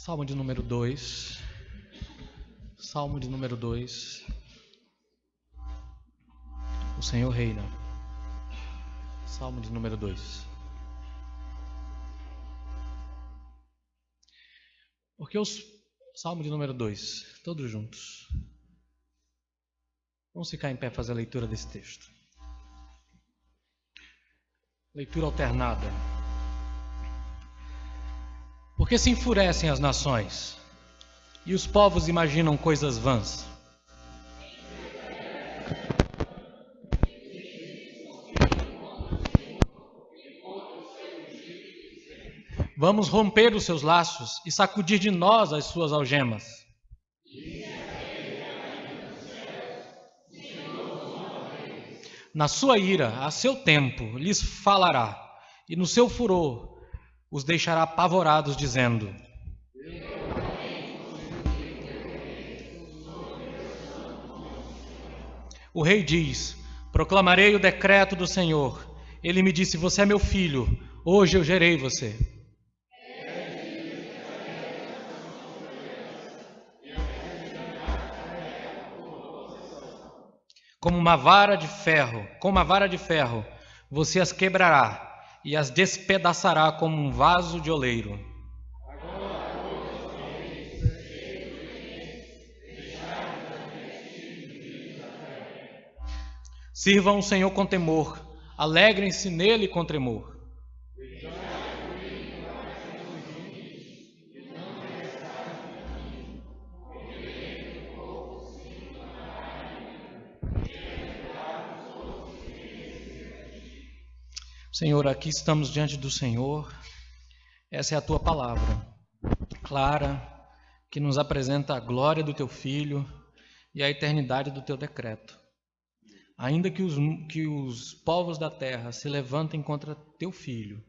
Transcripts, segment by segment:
Salmo de número 2. Salmo de número 2. O Senhor reina. Salmo de número 2. Porque os Salmo de número 2, todos juntos. Vamos ficar em pé e fazer a leitura desse texto. Leitura alternada. Porque se enfurecem as nações e os povos imaginam coisas vãs. Vamos romper os seus laços e sacudir de nós as suas algemas. Na sua ira, a seu tempo, lhes falará, e no seu furor os deixará apavorados, dizendo: O rei diz: proclamarei o decreto do Senhor. Ele me disse: você é meu filho, hoje eu gerei você. Com uma vara de ferro, você as quebrará e as despedaçará como um vaso de oleiro. Sirvam o Senhor com temor, alegrem-se nele com tremor. Senhor, aqui estamos diante do Senhor. Essa é a tua palavra, clara, que nos apresenta a glória do teu Filho e a eternidade do teu decreto. Ainda que os povos da terra se levantem contra teu Filho,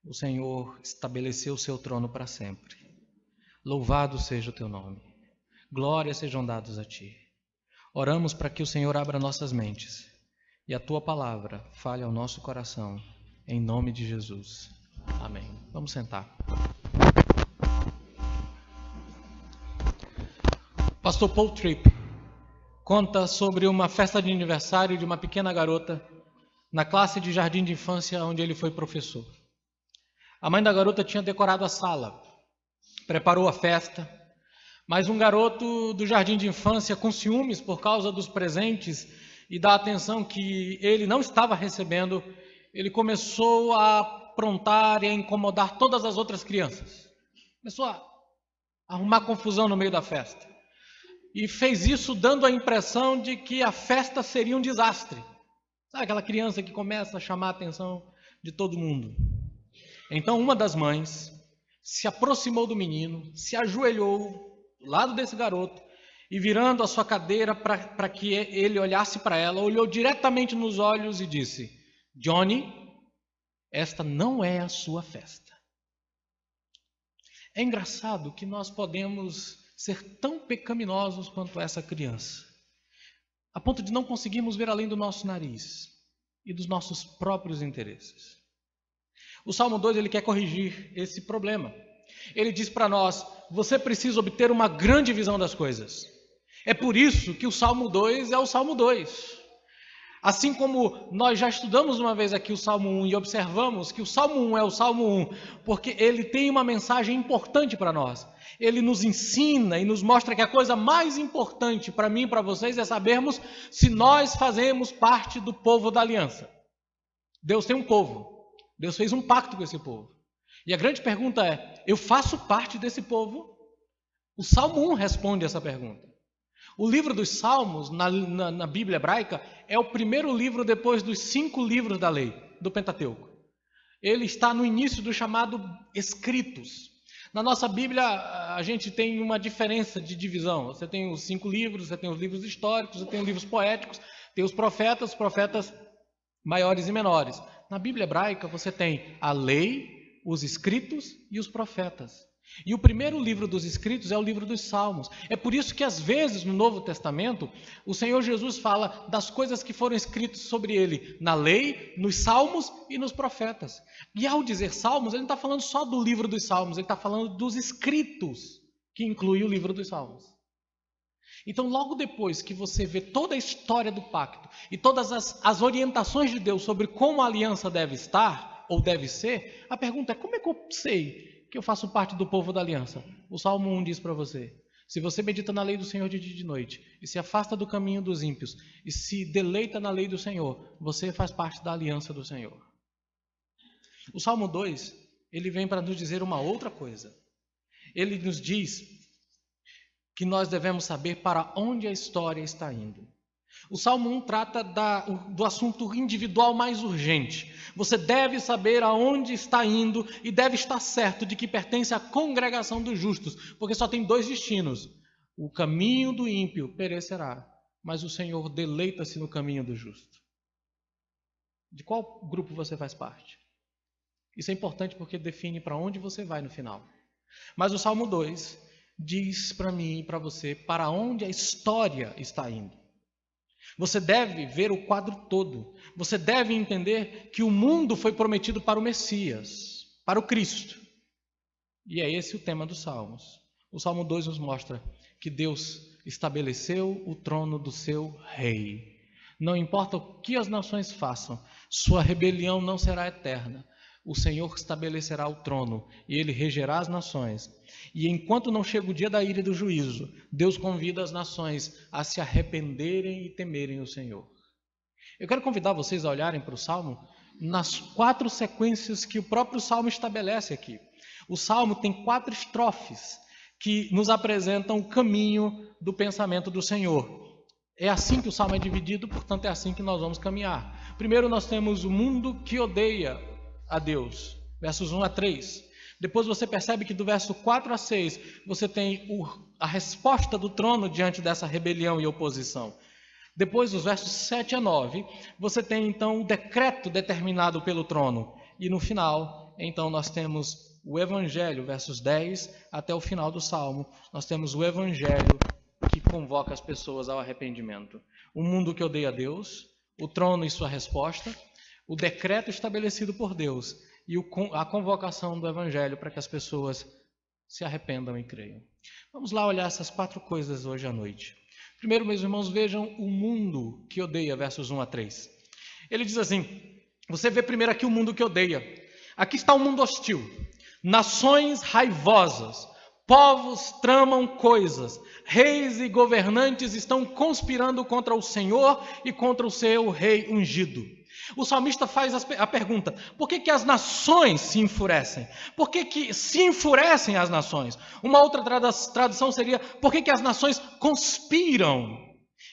o Senhor estabeleceu o seu trono para sempre. Louvado seja o teu nome. Glórias sejam dadas a ti. Oramos para que o Senhor abra nossas mentes e a tua palavra fale ao nosso coração, em nome de Jesus. Amém. Vamos sentar. Pastor Paul Tripp conta sobre uma festa de aniversário de uma pequena garota na classe de jardim de infância onde ele foi professor. A mãe da garota tinha decorado a sala, preparou a festa, mas um garoto do jardim de infância, com ciúmes por causa dos presentes e da atenção que ele não estava recebendo, ele começou a aprontar e a incomodar todas as outras crianças. Começou a arrumar confusão no meio da festa. E fez isso dando a impressão de que a festa seria um desastre. Sabe aquela criança que começa a chamar a atenção de todo mundo? Então uma das mães se aproximou do menino, se ajoelhou do lado desse garoto e, virando a sua cadeira para que ele olhasse para ela, olhou diretamente nos olhos e disse: Johnny, esta não é a sua festa. É engraçado que nós podemos ser tão pecaminosos quanto essa criança, a ponto de não conseguirmos ver além do nosso nariz e dos nossos próprios interesses. O Salmo 2 ele quer corrigir esse problema. Ele diz para nós: você precisa obter uma grande visão das coisas. É por isso que o Salmo 2 é o Salmo 2. Assim como nós já estudamos uma vez aqui o Salmo 1 e observamos que o Salmo 1 é o Salmo 1 porque ele tem uma mensagem importante para nós. Ele nos ensina e nos mostra que a coisa mais importante para mim e para vocês é sabermos se nós fazemos parte do povo da aliança. Deus tem um povo. Deus fez um pacto com esse povo. E a grande pergunta é: eu faço parte desse povo? O Salmo 1 responde essa pergunta. O livro dos Salmos, na Bíblia hebraica, é o primeiro livro depois dos 5 livros da lei, do Pentateuco. Ele está no início do chamado Escritos. Na nossa Bíblia, a gente tem uma diferença de divisão. Você tem os 5 livros, você tem os livros históricos, você tem os livros poéticos, tem os profetas maiores e menores. Na Bíblia hebraica, você tem a lei, os escritos e os profetas. E o primeiro livro dos escritos é o livro dos Salmos. É por isso que, às vezes, no Novo Testamento, o Senhor Jesus fala das coisas que foram escritas sobre ele na lei, nos Salmos e nos profetas. E ao dizer Salmos, ele não está falando só do livro dos Salmos, ele está falando dos escritos, que inclui o livro dos Salmos. Então, logo depois que você vê toda a história do pacto e todas as orientações de Deus sobre como a aliança deve estar, ou deve ser, a pergunta é: como é que eu sei que eu faço parte do povo da aliança? O Salmo 1 diz para você: se você medita na lei do Senhor de dia e de noite, e se afasta do caminho dos ímpios, e se deleita na lei do Senhor, você faz parte da aliança do Senhor. O Salmo 2, ele vem para nos dizer uma outra coisa. Ele nos diz que nós devemos saber para onde a história está indo. O Salmo 1 trata do assunto individual mais urgente. Você deve saber aonde está indo e deve estar certo de que pertence à congregação dos justos, porque só tem dois destinos: o caminho do ímpio perecerá, mas o Senhor deleita-se no caminho do justo. De qual grupo você faz parte? Isso é importante porque define para onde você vai no final. Mas o Salmo 2 diz para mim e para você para onde a história está indo. Você deve ver o quadro todo. Você deve entender que o mundo foi prometido para o Messias, para o Cristo. E é esse o tema dos Salmos. O Salmo 2 nos mostra que Deus estabeleceu o trono do seu rei. Não importa o que as nações façam, sua rebelião não será eterna. O Senhor estabelecerá o trono e ele regerá as nações. E enquanto não chega o dia da ira e do juízo, Deus convida as nações a se arrependerem e temerem o Senhor. Eu quero convidar vocês a olharem para o Salmo nas 4 sequências que o próprio Salmo estabelece aqui. O Salmo tem 4 estrofes que nos apresentam o caminho do pensamento do Senhor. É assim que o Salmo é dividido, portanto é assim que nós vamos caminhar. Primeiro nós temos o mundo que odeia a Deus, versos 1 a 3. Depois você percebe que do verso 4 a 6 você tem a resposta do trono diante dessa rebelião e oposição. Depois dos versos 7 a 9 você tem então o decreto determinado pelo trono. E no final, então nós temos o Evangelho, versos 10 até o final do Salmo. Nós temos o Evangelho que convoca as pessoas ao arrependimento. O mundo que odeia a Deus, o trono e sua resposta, o decreto estabelecido por Deus e a convocação do Evangelho para que as pessoas se arrependam e creiam. Vamos lá olhar essas 4 coisas hoje à noite. Primeiro, meus irmãos, vejam o mundo que odeia, versos 1 a 3. Ele diz assim, você vê primeiro aqui o mundo que odeia. Aqui está o mundo hostil, nações raivosas, povos tramam coisas, reis e governantes estão conspirando contra o Senhor e contra o seu rei ungido. O salmista faz a pergunta: por que as nações se enfurecem? Por que se enfurecem as nações? Uma outra tradução seria: por que as nações conspiram?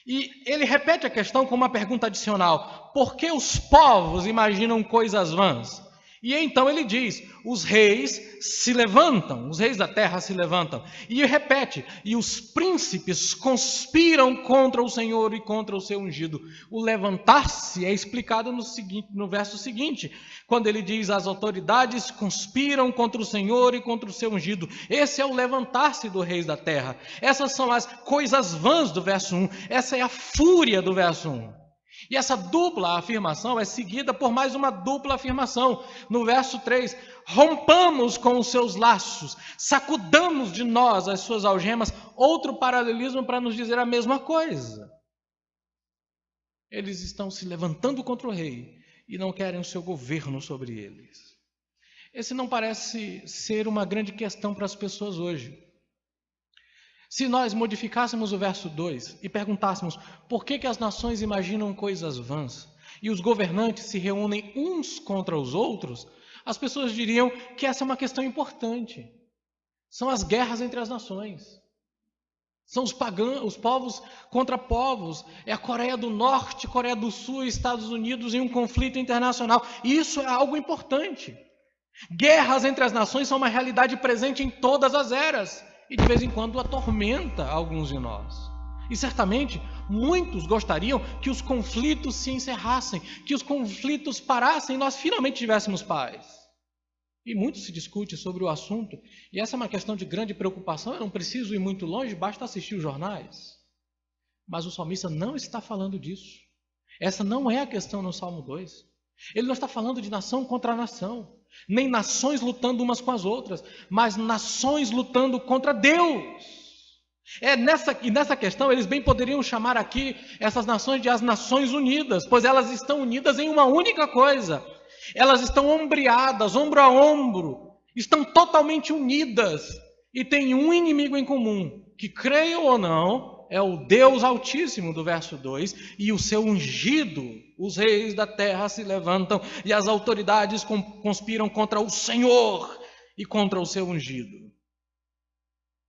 E ele repete a questão com uma pergunta adicional: por que os povos imaginam coisas vãs? E então ele diz: os reis se levantam, os reis da terra se levantam. E repete: e os príncipes conspiram contra o Senhor e contra o seu ungido. O levantar-se é explicado no verso seguinte, quando ele diz: as autoridades conspiram contra o Senhor e contra o seu ungido. Esse é o levantar-se dos reis da terra. Essas são as coisas vãs do verso 1. Essa é a fúria do verso 1. E essa dupla afirmação é seguida por mais uma dupla afirmação. No verso 3, rompamos com os seus laços, sacudamos de nós as suas algemas. Outro paralelismo para nos dizer a mesma coisa. Eles estão se levantando contra o rei e não querem o seu governo sobre eles. Esse não parece ser uma grande questão para as pessoas hoje. Se nós modificássemos o verso 2 e perguntássemos por que as nações imaginam coisas vãs e os governantes se reúnem uns contra os outros, as pessoas diriam que essa é uma questão importante. São as guerras entre as nações. São os povos contra povos. É a Coreia do Norte, Coreia do Sul e Estados Unidos em um conflito internacional. E isso é algo importante. Guerras entre as nações são uma realidade presente em todas as eras. E de vez em quando atormenta alguns de nós. E certamente muitos gostariam que os conflitos se encerrassem, que os conflitos parassem e nós finalmente tivéssemos paz. E muito se discute sobre o assunto, e essa é uma questão de grande preocupação. Eu não preciso ir muito longe, basta assistir os jornais. Mas o salmista não está falando disso. Essa não é a questão no Salmo 2. Ele não está falando de nação contra nação, nem nações lutando umas com as outras, mas nações lutando contra Deus. Nessa questão, eles bem poderiam chamar aqui essas nações de as Nações Unidas, pois elas estão unidas em uma única coisa. Elas estão ombreadas, ombro a ombro, estão totalmente unidas e têm um inimigo em comum, que creiam ou não, é o Deus Altíssimo, do verso 2, e o seu ungido. Os reis da terra se levantam e as autoridades conspiram contra o Senhor e contra o seu ungido.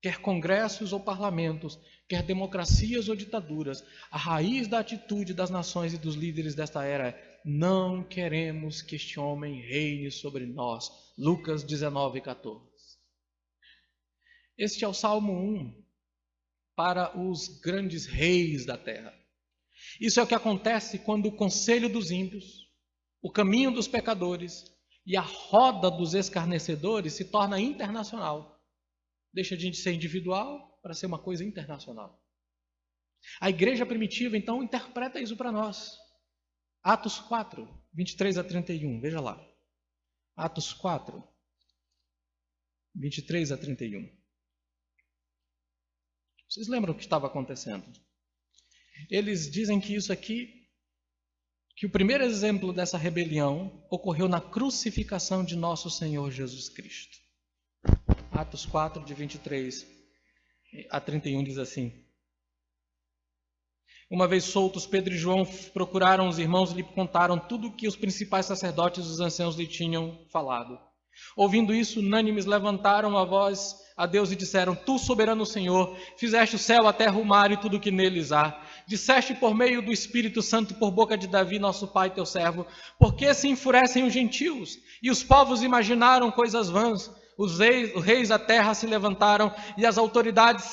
Quer congressos ou parlamentos, quer democracias ou ditaduras, a raiz da atitude das nações e dos líderes desta era é: não queremos que este homem reine sobre nós. Lucas 19:14. Este é o Salmo 1 para os grandes reis da terra. Isso é o que acontece quando o conselho dos ímpios, o caminho dos pecadores e a roda dos escarnecedores se torna internacional. Deixa de ser individual para ser uma coisa internacional. A igreja primitiva, então, interpreta isso para nós. Atos 4, 23 a 31, veja lá. Atos 4, 23 a 31. Vocês lembram o que estava acontecendo? Eles dizem que isso aqui, que o primeiro exemplo dessa rebelião ocorreu na crucificação de nosso Senhor Jesus Cristo. Atos 4, de 23 a 31 diz assim: uma vez soltos, Pedro e João procuraram os irmãos e lhe contaram tudo o que os principais sacerdotes e os anciãos lhe tinham falado. Ouvindo isso, unânimes levantaram a voz a Deus e disseram: Tu, soberano Senhor, fizeste o céu, a terra, o mar e tudo o que neles há. Disseste por meio do Espírito Santo, por boca de Davi, nosso pai, teu servo: por que se enfurecem os gentios? E os povos imaginaram coisas vãs. Os reis da terra se levantaram e as autoridades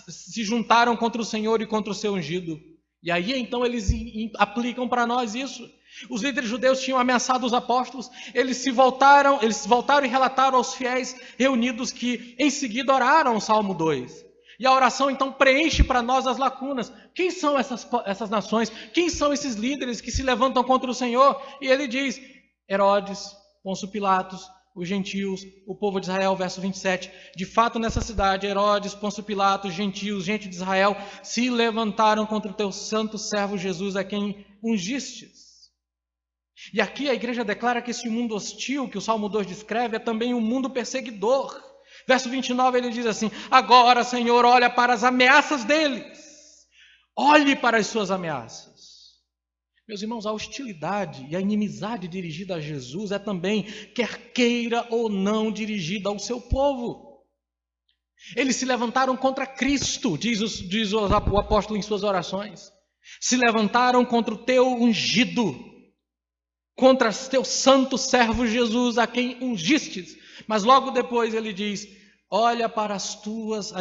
se juntaram contra o Senhor e contra o seu ungido. E aí então eles aplicam para nós isso. Os líderes judeus tinham ameaçado os apóstolos, eles voltaram e relataram aos fiéis reunidos que em seguida oraram o Salmo 2. E a oração então preenche para nós as lacunas. Quem são essas nações? Quem são esses líderes que se levantam contra o Senhor? E ele diz: Herodes, Pôncio Pilatos, os gentios, o povo de Israel, verso 27. De fato, nessa cidade, Herodes, Pôncio Pilatos, gentios, gente de Israel, se levantaram contra o teu santo servo Jesus, a quem ungistes. E aqui a igreja declara que esse mundo hostil que o Salmo 2 descreve é também um mundo perseguidor. Verso 29 ele diz assim: agora, Senhor, olha para as ameaças deles. Olhe para as suas ameaças. Meus irmãos, a hostilidade e a inimizade dirigida a Jesus é também, quer queira ou não, dirigida ao seu povo. Eles se levantaram contra Cristo, diz o apóstolo em suas orações. Se levantaram contra o teu ungido, contra teu santo servo Jesus, a quem ungistes. Mas logo depois ele diz: olha para as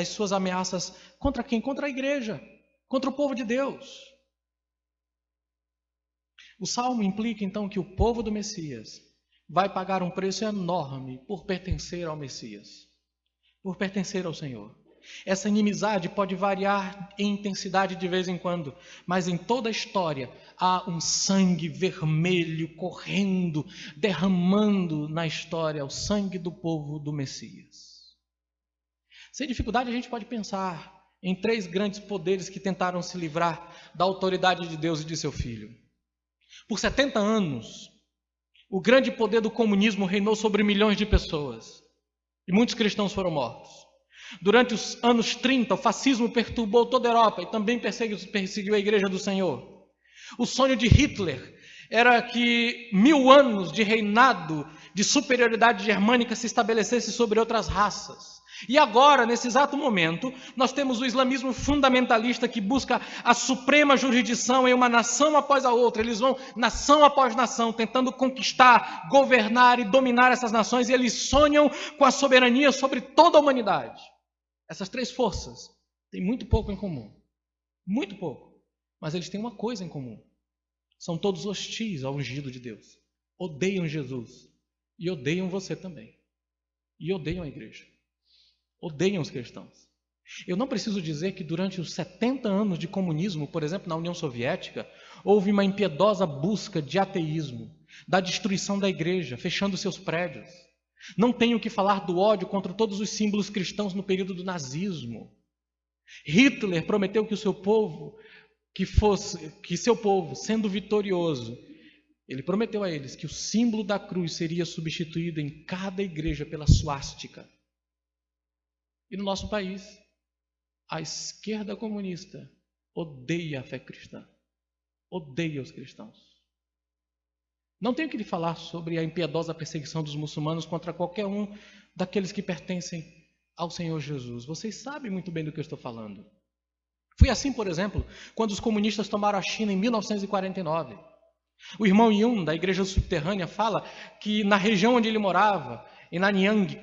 suas ameaças. Contra quem? Contra a igreja, contra o povo de Deus. O Salmo implica, então, que o povo do Messias vai pagar um preço enorme por pertencer ao Messias, por pertencer ao Senhor. Essa inimizade pode variar em intensidade de vez em quando, mas em toda a história há um sangue vermelho correndo, derramando na história o sangue do povo do Messias. Sem dificuldade a gente pode pensar em 3 grandes poderes que tentaram se livrar da autoridade de Deus e de seu Filho. Por 70 anos, o grande poder do comunismo reinou sobre milhões de pessoas e muitos cristãos foram mortos. Durante os anos 30, o fascismo perturbou toda a Europa e também perseguiu a Igreja do Senhor. O sonho de Hitler era que 1000 anos de reinado de superioridade germânica se estabelecesse sobre outras raças. E agora, nesse exato momento, nós temos o islamismo fundamentalista que busca a suprema jurisdição em uma nação após a outra. Eles vão nação após nação, tentando conquistar, governar e dominar essas nações, e eles sonham com a soberania sobre toda a humanidade. Essas 3 forças têm muito pouco em comum. Muito pouco. Mas eles têm uma coisa em comum. São todos hostis ao ungido de Deus. Odeiam Jesus. E odeiam você também. e odeiam a igreja. Odeiam os cristãos. Eu não preciso dizer que durante os 70 anos de comunismo, por exemplo, na União Soviética, houve uma impiedosa busca de ateísmo, da destruição da igreja, fechando seus prédios. Não tenho que falar do ódio contra todos os símbolos cristãos no período do nazismo. Hitler prometeu que seu povo, sendo vitorioso, ele prometeu a eles que o símbolo da cruz seria substituído em cada igreja pela suástica. E no nosso país, a esquerda comunista odeia a fé cristã, odeia os cristãos. Não tenho que lhe falar sobre a impiedosa perseguição dos muçulmanos contra qualquer um daqueles que pertencem ao Senhor Jesus. Vocês sabem muito bem do que eu estou falando. Foi assim, por exemplo, quando os comunistas tomaram a China em 1949. O irmão Yun, da igreja subterrânea, fala que na região onde ele morava, em Nanyang,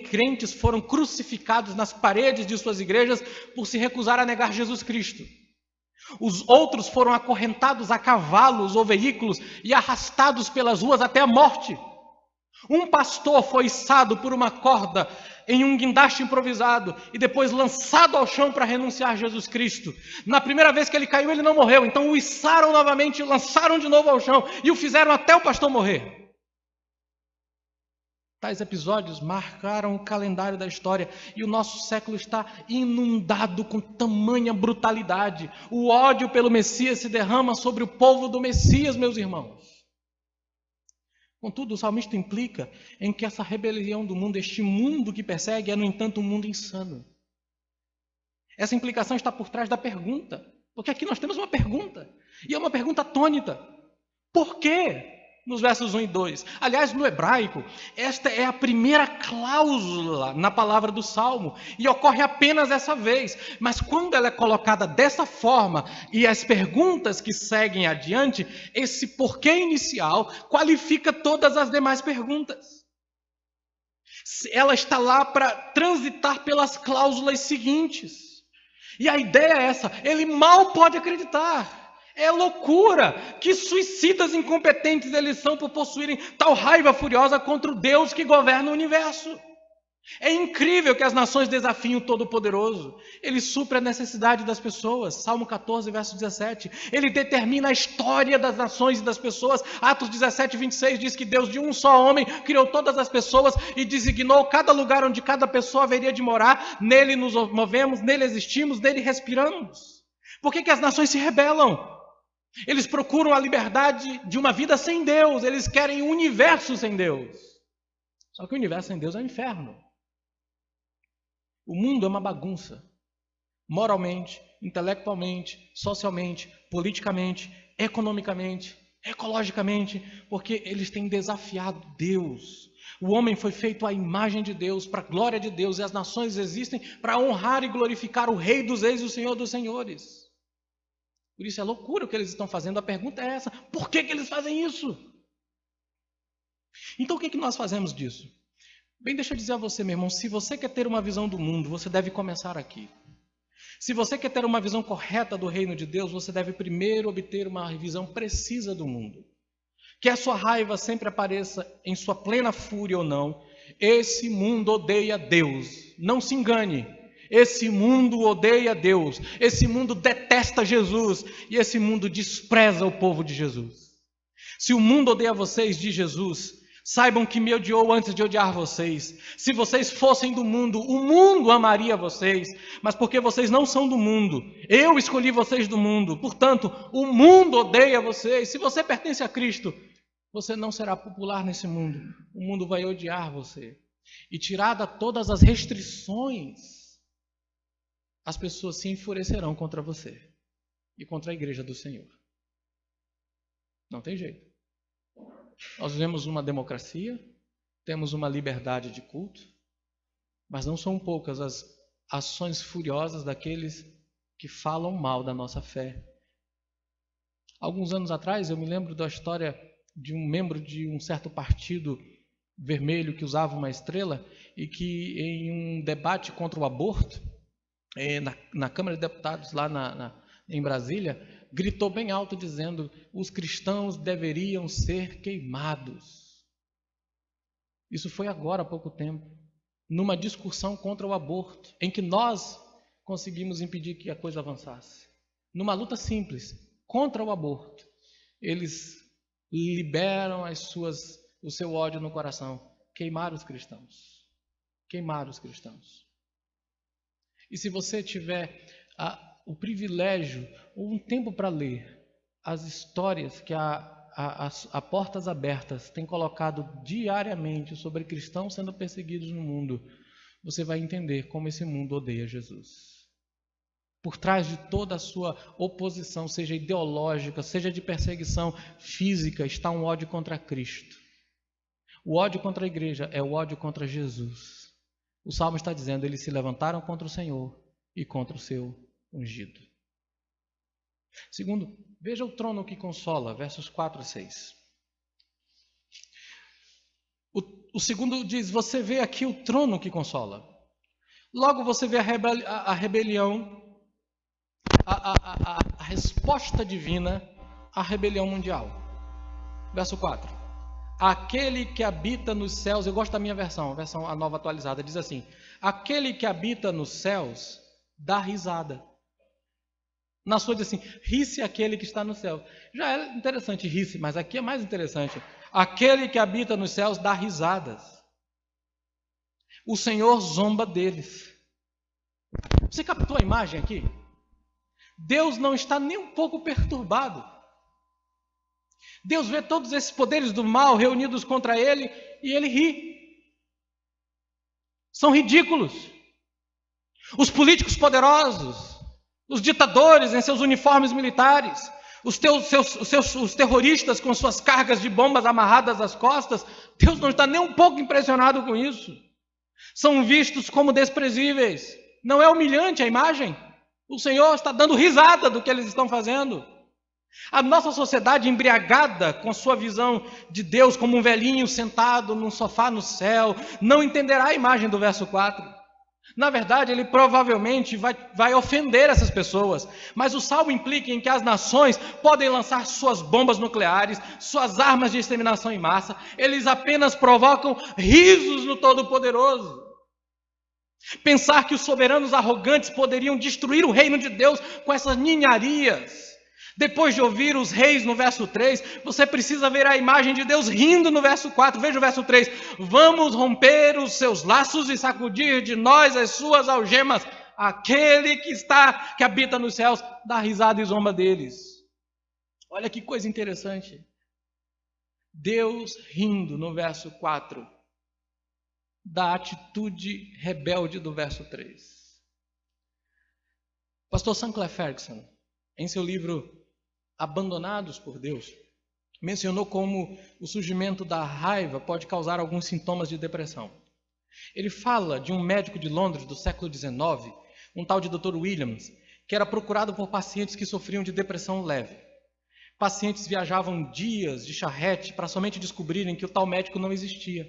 crentes foram crucificados nas paredes de suas igrejas por se recusar a negar Jesus Cristo. Os outros foram acorrentados a cavalos ou veículos e arrastados pelas ruas até a morte. Um pastor foi içado por uma corda em um guindaste improvisado e depois lançado ao chão para renunciar a Jesus Cristo. Na primeira vez que ele caiu, ele não morreu, então o içaram novamente, o lançaram de novo ao chão e o fizeram até o pastor morrer. Tais episódios marcaram o calendário da história e o nosso século está inundado com tamanha brutalidade. O ódio pelo Messias se derrama sobre o povo do Messias, meus irmãos. Contudo, o salmista implica em que essa rebelião do mundo, este mundo que persegue, é, no entanto, um mundo insano. Essa implicação está por trás da pergunta, porque aqui nós temos uma pergunta, e é uma pergunta atônita. Por quê? Nos versos 1 e 2. Aliás, no hebraico, esta é a primeira cláusula na palavra do Salmo e ocorre apenas essa vez. Mas quando ela é colocada dessa forma e as perguntas que seguem adiante, esse porquê inicial qualifica todas as demais perguntas. Ela está lá para transitar pelas cláusulas seguintes. E a ideia é essa: ele mal pode acreditar. É loucura! Que suicidas incompetentes eles são por possuírem tal raiva furiosa contra o Deus que governa o universo. É incrível que as nações desafiem o Todo-Poderoso. Ele supre a necessidade das pessoas. Salmo 14, verso 17. Ele determina a história das nações e das pessoas. Atos 17, 26 diz que Deus de um só homem criou todas as pessoas e designou cada lugar onde cada pessoa haveria de morar. Nele nos movemos, nele existimos, nele respiramos. Por que as nações se rebelam? Eles procuram a liberdade de uma vida sem Deus. Eles querem um universo sem Deus. Só que o universo sem Deus é um inferno. O mundo é uma bagunça. Moralmente, intelectualmente, socialmente, politicamente, economicamente, ecologicamente, porque eles têm desafiado Deus. O homem foi feito à imagem de Deus, para a glória de Deus, e as nações existem para honrar e glorificar o Rei dos Reis e o Senhor dos Senhores. Por isso é loucura o que eles estão fazendo. A pergunta é essa: por que eles fazem isso? Então o que nós fazemos disso? Bem, deixa eu dizer a você, meu irmão, se você quer ter uma visão do mundo, você deve começar aqui. Se você quer ter uma visão correta do reino de Deus, você deve primeiro obter uma visão precisa do mundo. Que a sua raiva sempre apareça em sua plena fúria ou não, esse mundo odeia Deus. Não se engane. Esse mundo odeia Deus, esse mundo detesta Jesus e esse mundo despreza o povo de Jesus. Se o mundo odeia vocês, diz Jesus, saibam que me odiou antes de odiar vocês. Se vocês fossem do mundo, o mundo amaria vocês, mas porque vocês não são do mundo, eu escolhi vocês do mundo, portanto, o mundo odeia vocês. Se você pertence a Cristo, você não será popular nesse mundo, o mundo vai odiar você. E tirada todas as restrições, as pessoas se enfurecerão contra você e contra a igreja do Senhor. Não tem jeito. Nós vivemos uma democracia, temos uma liberdade de culto, mas não são poucas as ações furiosas daqueles que falam mal da nossa fé. Alguns anos atrás, eu me lembro da história de um membro de um certo partido vermelho que usava uma estrela e que, em um debate contra o aborto, na Câmara de Deputados, lá em Brasília, gritou bem alto dizendo: os cristãos deveriam ser queimados. Isso foi agora, há pouco tempo. numa discussão contra o aborto, em que nós conseguimos impedir que a coisa avançasse. Numa luta simples contra o aborto, eles liberam o seu ódio no coração. Queimaram os cristãos. Queimaram os cristãos. E se você tiver o privilégio ou um tempo para ler as histórias que a Portas Abertas tem colocado diariamente sobre cristãos sendo perseguidos no mundo, você vai entender como esse mundo odeia Jesus. Por trás de toda a sua oposição, seja ideológica, seja de perseguição física, está um ódio contra Cristo. O ódio contra a igreja é o ódio contra Jesus. O Salmo está dizendo, eles se levantaram contra o Senhor e contra o seu ungido. Segundo, veja o trono que consola, versos 4 e 6. O segundo diz, você vê aqui o trono que consola. Logo você vê a rebelião, a resposta divina à rebelião mundial. Verso 4. Aquele que habita nos céus, eu gosto da minha versão, a nova atualizada, diz assim, aquele que habita nos céus dá risada. Na sua diz assim, ri-se aquele que está no céu. Já é interessante ri-se, mas aqui é mais interessante. Aquele que habita nos céus dá risadas. O Senhor zomba deles. Você captou a imagem aqui? Deus não está nem um pouco perturbado. Deus vê todos esses poderes do mal reunidos contra ele e ele ri. São ridículos. Os políticos poderosos, os ditadores em seus uniformes militares, os terroristas com suas cargas de bombas amarradas às costas, Deus não está nem um pouco impressionado com isso. São vistos como desprezíveis. Não é humilhante a imagem? O Senhor está dando risada do que eles estão fazendo. A nossa sociedade embriagada com sua visão de Deus como um velhinho sentado num sofá no céu, não entenderá a imagem do verso 4. Na verdade, ele provavelmente vai ofender essas pessoas, mas o salmo implica em que as nações podem lançar suas bombas nucleares, suas armas de exterminação em massa, eles apenas provocam risos no Todo-Poderoso. Pensar que os soberanos arrogantes poderiam destruir o reino de Deus com essas ninharias. Depois de ouvir os reis no verso 3, você precisa ver a imagem de Deus rindo no verso 4. Veja o verso 3. Vamos romper os seus laços e sacudir de nós as suas algemas. Aquele que habita nos céus dá risada e zomba deles. Olha que coisa interessante. Deus rindo no verso 4 da atitude rebelde do verso 3. Pastor Sinclair Ferguson, em seu livro Abandonados por Deus, mencionou como o surgimento da raiva pode causar alguns sintomas de depressão. Ele fala de um médico de Londres do século XIX, um tal de Dr. Williams, que era procurado por pacientes que sofriam de depressão leve. Pacientes viajavam dias de charrete para somente descobrirem que o tal médico não existia.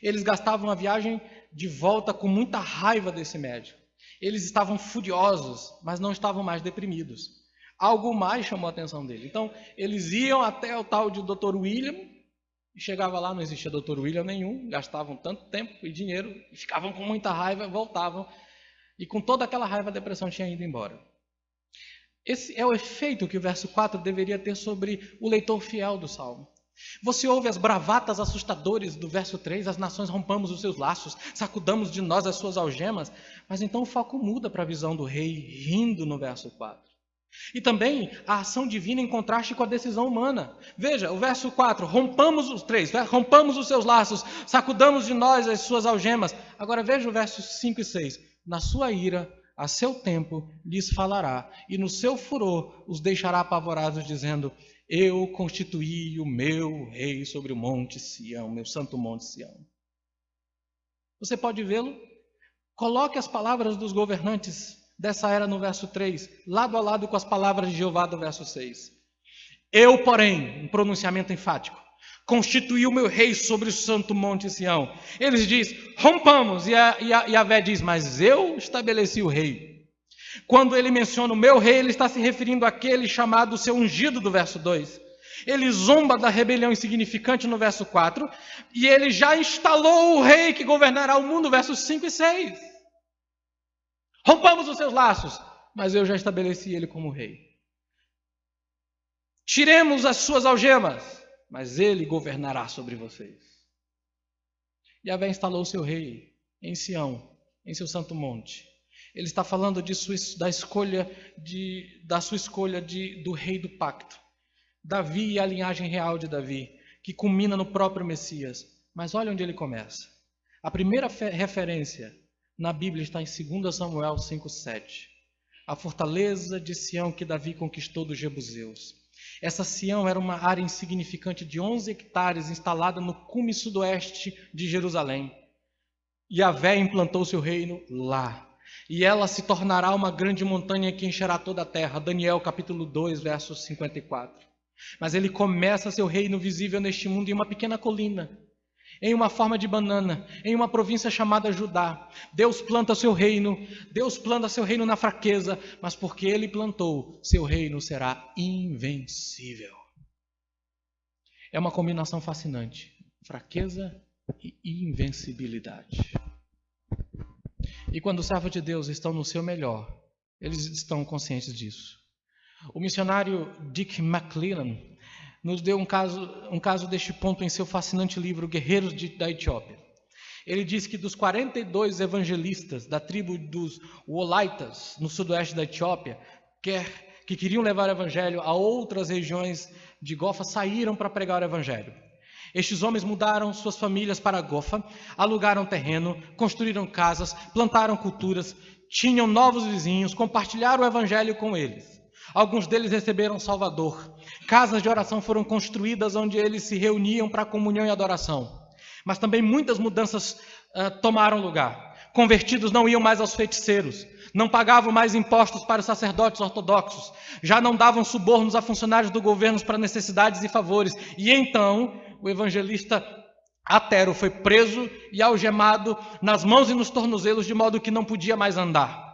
Eles gastavam a viagem de volta com muita raiva desse médico. Eles estavam furiosos, mas não estavam mais deprimidos. Algo mais chamou a atenção dele. Então, eles iam até o tal de Dr. William, e chegava lá, não existia Dr. William nenhum, gastavam tanto tempo e dinheiro, e ficavam com muita raiva, voltavam, e com toda aquela raiva a depressão tinha ido embora. Esse é o efeito que o verso 4 deveria ter sobre o leitor fiel do Salmo. Você ouve as bravatas assustadoras do verso 3, as nações rompamos os seus laços, sacudamos de nós as suas algemas, mas então o foco muda para a visão do rei rindo no verso 4. E também a ação divina em contraste com a decisão humana. Veja, o verso 4, rompamos os seus laços, sacudamos de nós as suas algemas. Agora veja o verso 5 e 6. Na sua ira, a seu tempo, lhes falará, e no seu furor os deixará apavorados, dizendo, eu constituí o meu rei sobre o monte Sião, meu santo monte Sião. Você pode vê-lo? Coloque as palavras dos governantes dessa era no verso 3, lado a lado com as palavras de Jeová do verso 6. Eu, porém, um pronunciamento enfático, constituí o meu rei sobre o santo monte Sião. Eles dizem, rompamos, e Yahvé diz, mas eu estabeleci o rei. Quando ele menciona o meu rei, ele está se referindo àquele chamado seu ungido do verso 2. Ele zomba da rebelião insignificante no verso 4, e ele já instalou o rei que governará o mundo, versos 5 e 6. Rompamos os seus laços, mas eu já estabeleci ele como rei. Tiremos as suas algemas, mas ele governará sobre vocês. Yahvé instalou o seu rei em Sião, em seu santo monte. Ele está falando da sua escolha do rei do pacto. Davi e a linhagem real de Davi, que culmina no próprio Messias. Mas olha onde ele começa. A primeira referência na Bíblia está em 2 Samuel 5,7. A fortaleza de Sião que Davi conquistou dos jebuseus. Essa Sião era uma área insignificante de 11 hectares instalada no cume sudoeste de Jerusalém. Yahvé implantou seu reino lá. E ela se tornará uma grande montanha que encherá toda a terra. Daniel capítulo 2, verso 54. Mas ele começa seu reino visível neste mundo em uma pequena colina, em uma forma de banana, em uma província chamada Judá. Deus planta seu reino na fraqueza, mas porque ele plantou, seu reino será invencível. É uma combinação fascinante, fraqueza e invencibilidade. E quando os servos de Deus estão no seu melhor, eles estão conscientes disso. O missionário Dick McClellan nos deu um caso deste ponto em seu fascinante livro Guerreiros da Etiópia. Ele diz que dos 42 evangelistas da tribo dos Wolaitas, no sudoeste da Etiópia, que queriam levar o evangelho a outras regiões de Gofa, saíram para pregar o evangelho. Estes homens mudaram suas famílias para Gofa, alugaram terreno, construíram casas, plantaram culturas, tinham novos vizinhos, compartilharam o evangelho com eles. Alguns deles receberam Salvador. Casas de oração foram construídas onde eles se reuniam para comunhão e adoração. Mas também muitas mudanças tomaram lugar. Convertidos não iam mais aos feiticeiros, não pagavam mais impostos para os sacerdotes ortodoxos, já não davam subornos a funcionários do governo para necessidades e favores. E então o evangelista Atero foi preso e algemado nas mãos e nos tornozelos, de modo que não podia mais andar.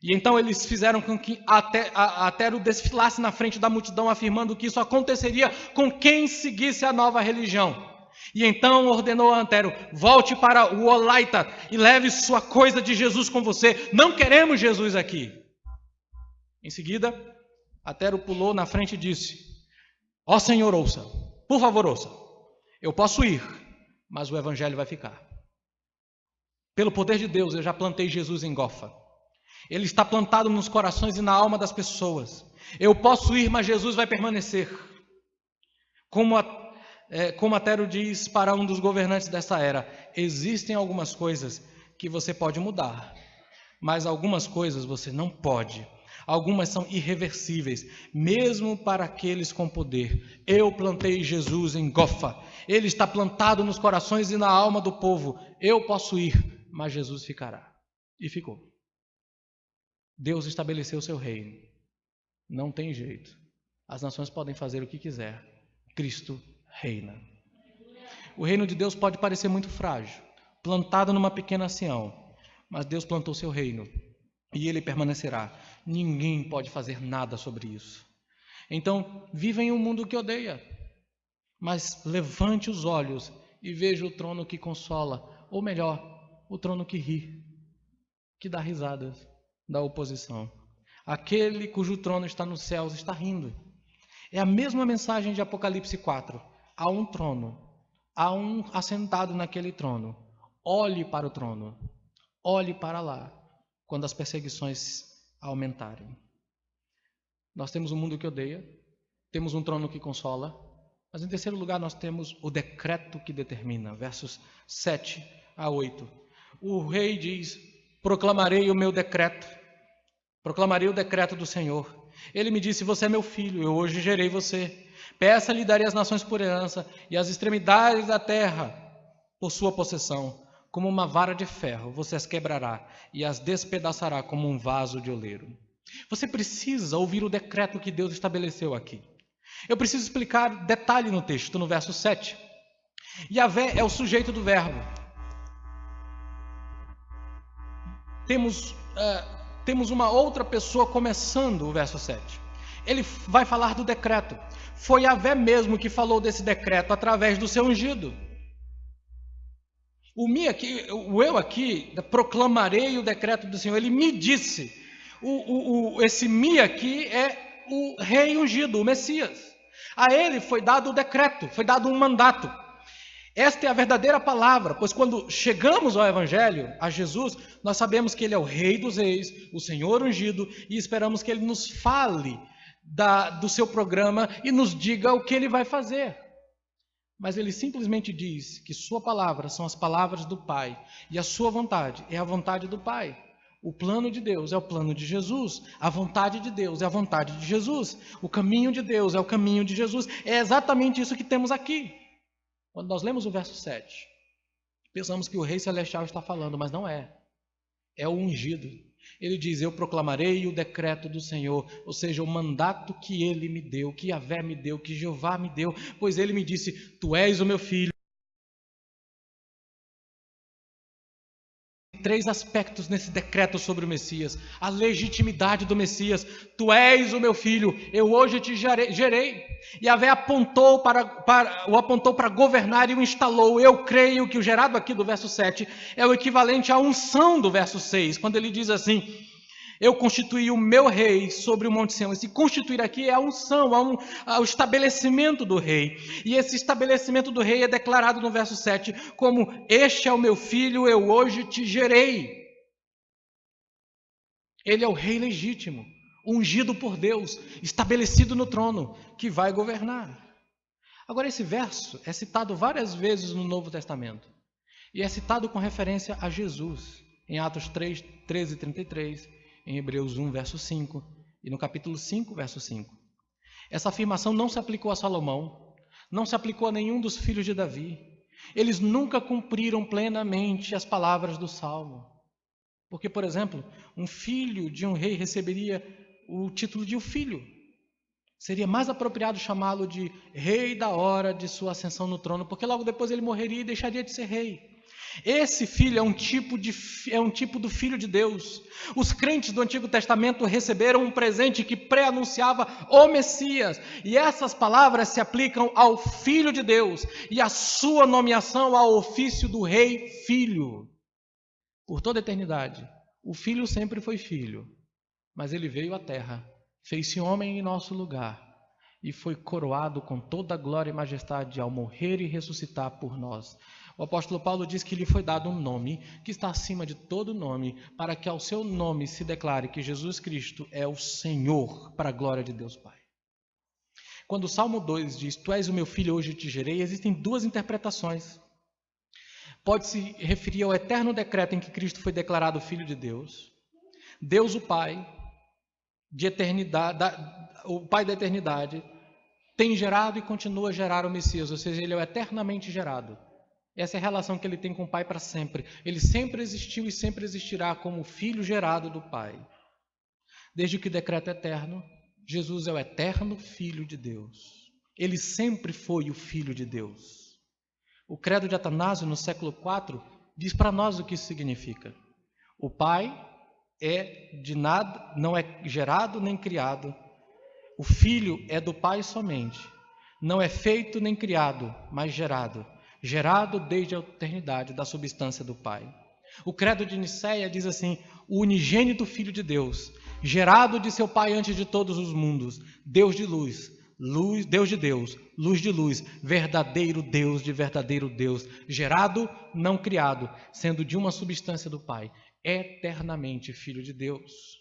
E então eles fizeram com que Atero desfilasse na frente da multidão, afirmando que isso aconteceria com quem seguisse a nova religião. E então ordenou a Atero: volte para o Olaita e leve sua coisa de Jesus com você. Não queremos Jesus aqui. Em seguida, Atero pulou na frente e disse: ó Senhor, ouça, por favor, ouça. Eu posso ir, mas o evangelho vai ficar. Pelo poder de Deus, eu já plantei Jesus em Gofa. Ele está plantado nos corações e na alma das pessoas. Eu posso ir, mas Jesus vai permanecer. Como Atero diz para um dos governantes dessa era: existem algumas coisas que você pode mudar, mas algumas coisas você não pode. Algumas são irreversíveis, mesmo para aqueles com poder. Eu plantei Jesus em Gofa. Ele está plantado nos corações e na alma do povo. Eu posso ir, mas Jesus ficará. E ficou. Deus estabeleceu o seu reino. Não tem jeito. As nações podem fazer o que quiser. Cristo reina. O reino de Deus pode parecer muito frágil, plantado numa pequena Sião, mas Deus plantou seu reino e ele permanecerá. Ninguém pode fazer nada sobre isso. Então, viva em um mundo que odeia, mas levante os olhos e veja o trono que consola, ou melhor, o trono que ri, que dá risadas da oposição. Aquele cujo trono está nos céus está rindo. É a mesma mensagem de Apocalipse 4. Há um trono, há um assentado naquele trono. Olhe para o trono, olhe para lá, quando as perseguições aumentarem. Nós temos um mundo que odeia, temos um trono que consola, mas em terceiro lugar nós temos o decreto que determina, versos 7 a 8. O rei diz: proclamarei o meu decreto, proclamarei o decreto do Senhor. Ele me disse: você é meu filho, eu hoje gerei você. Peça-lhe, darei as nações por herança e as extremidades da terra por sua possessão. Como uma vara de ferro, você as quebrará e as despedaçará como um vaso de oleiro. Você precisa ouvir o decreto que Deus estabeleceu aqui. Eu preciso explicar detalhe no texto, no verso 7. Yahvé é o sujeito do verbo. Temos uma outra pessoa começando o verso 7. Ele vai falar do decreto. Foi Yahvé mesmo que falou desse decreto através do seu ungido. O eu aqui proclamarei o decreto do Senhor. Ele me disse. Esse me aqui é o rei ungido, o Messias. A ele foi dado o decreto, foi dado um mandato. Esta é a verdadeira palavra, pois quando chegamos ao Evangelho, a Jesus, nós sabemos que Ele é o Rei dos Reis, o Senhor ungido, e esperamos que Ele nos fale do seu programa e nos diga o que Ele vai fazer. Mas Ele simplesmente diz que sua palavra são as palavras do Pai, e a sua vontade é a vontade do Pai. O plano de Deus é o plano de Jesus, a vontade de Deus é a vontade de Jesus, o caminho de Deus é o caminho de Jesus. É exatamente isso que temos aqui. Quando nós lemos o verso 7, pensamos que o Rei Celestial está falando, mas não é. É o ungido. Ele diz, eu proclamarei o decreto do Senhor, ou seja, o mandato que Ele me deu, que Yahvé me deu, que Jeová me deu, pois Ele me disse, tu és o meu filho. Três aspectos nesse decreto sobre o Messias. A legitimidade do Messias. Tu és o meu filho, eu hoje te gerei. Yahvé apontou para governar e o instalou. Eu creio que o gerado aqui do verso 7 é o equivalente à unção do verso 6, quando ele diz assim, eu constituí o meu rei sobre o Monte Sião. Esse constituir aqui é a unção, o estabelecimento do rei. E esse estabelecimento do rei é declarado no verso 7 como, este é o meu filho, eu hoje te gerei. Ele é o rei legítimo, ungido por Deus, estabelecido no trono, que vai governar. Agora esse verso é citado várias vezes no Novo Testamento. E é citado com referência a Jesus, em Atos 3, 13 e 33, em Hebreus 1, verso 5, e no capítulo 5, verso 5. Essa afirmação não se aplicou a Salomão, não se aplicou a nenhum dos filhos de Davi. Eles nunca cumpriram plenamente as palavras do Salmo. Porque, por exemplo, um filho de um rei receberia o título de o filho. Seria mais apropriado chamá-lo de rei da hora de sua ascensão no trono, porque logo depois ele morreria e deixaria de ser rei. Esse filho é um tipo do Filho de Deus. Os crentes do Antigo Testamento receberam um presente que pré-anunciava o Messias. E essas palavras se aplicam ao Filho de Deus e a sua nomeação ao ofício do Rei Filho. Por toda a eternidade, o Filho sempre foi filho, mas ele veio à terra, fez-se homem em nosso lugar e foi coroado com toda a glória e majestade ao morrer e ressuscitar por nós. O apóstolo Paulo diz que lhe foi dado um nome que está acima de todo nome, para que ao seu nome se declare que Jesus Cristo é o Senhor, para a glória de Deus Pai. Quando o Salmo 2 diz, tu és o meu filho, hoje te gerei, existem duas interpretações. Pode se referir ao eterno decreto em que Cristo foi declarado Filho de Deus. Deus o Pai, de eternidade, o Pai da eternidade, tem gerado e continua a gerar o Messias, ou seja, ele é o eternamente gerado. Essa é a relação que ele tem com o Pai para sempre. Ele sempre existiu e sempre existirá como filho gerado do Pai. Desde que o decreto é eterno, Jesus é o eterno Filho de Deus. Ele sempre foi o Filho de Deus. O credo de Atanásio, no século IV, diz para nós o que isso significa. O Pai é de nada, não é gerado nem criado. O Filho é do Pai somente. Não é feito nem criado, mas gerado. Gerado desde a eternidade da substância do Pai. O credo de Nicéia diz assim, o unigênito Filho de Deus, gerado de seu Pai antes de todos os mundos, Deus de luz, Deus de Deus, luz de luz, verdadeiro Deus de verdadeiro Deus, gerado, não criado, sendo de uma substância do Pai, eternamente Filho de Deus.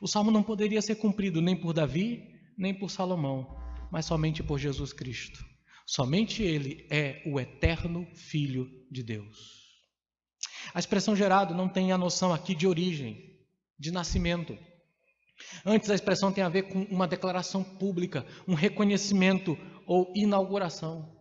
O Salmo não poderia ser cumprido nem por Davi, nem por Salomão, mas somente por Jesus Cristo. Somente Ele é o eterno Filho de Deus. A expressão gerado não tem a noção aqui de origem, de nascimento. Antes a expressão tem a ver com uma declaração pública, um reconhecimento ou inauguração.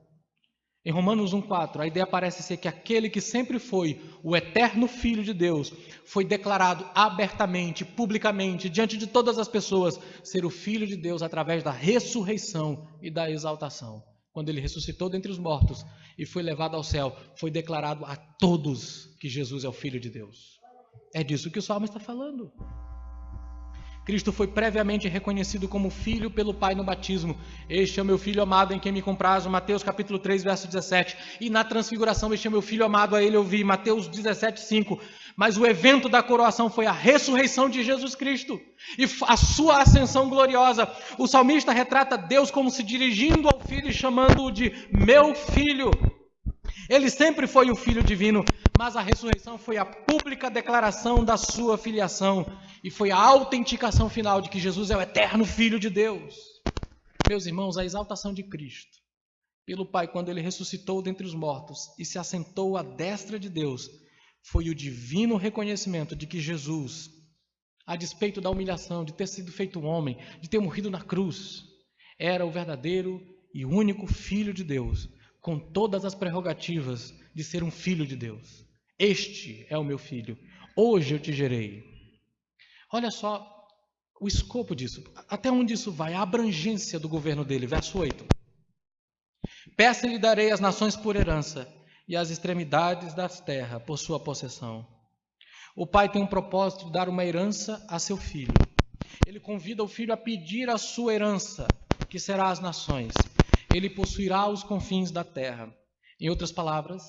Em Romanos 1,4, a ideia parece ser que aquele que sempre foi o eterno Filho de Deus foi declarado abertamente, publicamente, diante de todas as pessoas, ser o Filho de Deus através da ressurreição e da exaltação. Quando ele ressuscitou dentre os mortos e foi levado ao céu, foi declarado a todos que Jesus é o Filho de Deus. É disso que o Salmo está falando. Cristo foi previamente reconhecido como filho pelo Pai no batismo. Este é o meu filho amado em quem me comprazo, Mateus capítulo 3, verso 17. E na transfiguração, este é o meu filho amado, a ele eu vi, Mateus 17, 5. Mas o evento da coroação foi a ressurreição de Jesus Cristo e a sua ascensão gloriosa. O salmista retrata Deus como se dirigindo ao filho e chamando-o de meu filho. Ele sempre foi o Filho divino, mas a ressurreição foi a pública declaração da sua filiação e foi a autenticação final de que Jesus é o eterno Filho de Deus. Meus irmãos, a exaltação de Cristo pelo Pai quando ele ressuscitou dentre os mortos e se assentou à destra de Deus foi o divino reconhecimento de que Jesus, a despeito da humilhação, de ter sido feito homem, de ter morrido na cruz, era o verdadeiro e único Filho de Deus, com todas as prerrogativas de ser um filho de Deus. Este é o meu filho, hoje eu te gerei. Olha só o escopo disso, até onde isso vai, a abrangência do governo dele, verso 8. Peça e lhe darei as nações por herança e as extremidades das terras por sua possessão. O pai tem um propósito de dar uma herança a seu filho. Ele convida o filho a pedir a sua herança, que será as nações. Ele possuirá os confins da terra. Em outras palavras,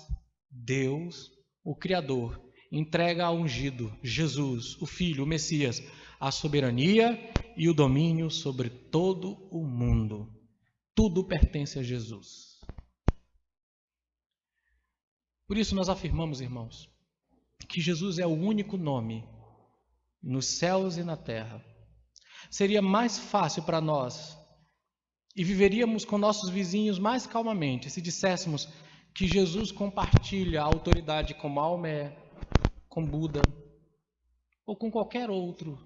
Deus, o Criador, entrega ao ungido, Jesus, o Filho, o Messias, a soberania e o domínio sobre todo o mundo. Tudo pertence a Jesus. Por isso nós afirmamos, irmãos, que Jesus é o único nome nos céus e na terra. Seria mais fácil para nós e viveríamos com nossos vizinhos mais calmamente se disséssemos que Jesus compartilha a autoridade com Maomé, com Buda ou com qualquer outro.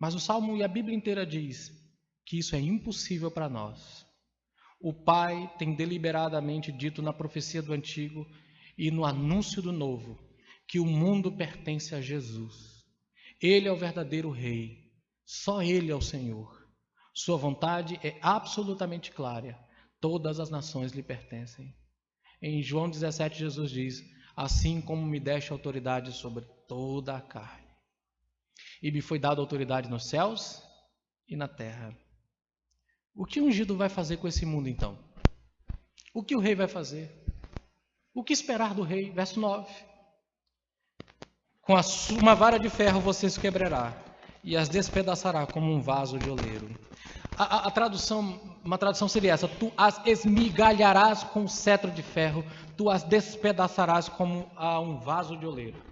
Mas o Salmo e a Bíblia inteira diz que isso é impossível para nós. O Pai tem deliberadamente dito na profecia do Antigo e no anúncio do Novo que o mundo pertence a Jesus. Ele é o verdadeiro Rei, só Ele é o Senhor. Sua vontade é absolutamente clara. Todas as nações lhe pertencem. Em João 17, Jesus diz: assim como me deste autoridade sobre toda a carne. E me foi dada autoridade nos céus e na terra. O que o ungido vai fazer com esse mundo então? O que o rei vai fazer? O que esperar do rei? Verso 9. Com uma vara de ferro você se quebrará e as despedaçará como um vaso de oleiro. Uma tradução seria essa: tu as esmigalharás com um cetro de ferro, tu as despedaçarás como a um vaso de oleiro.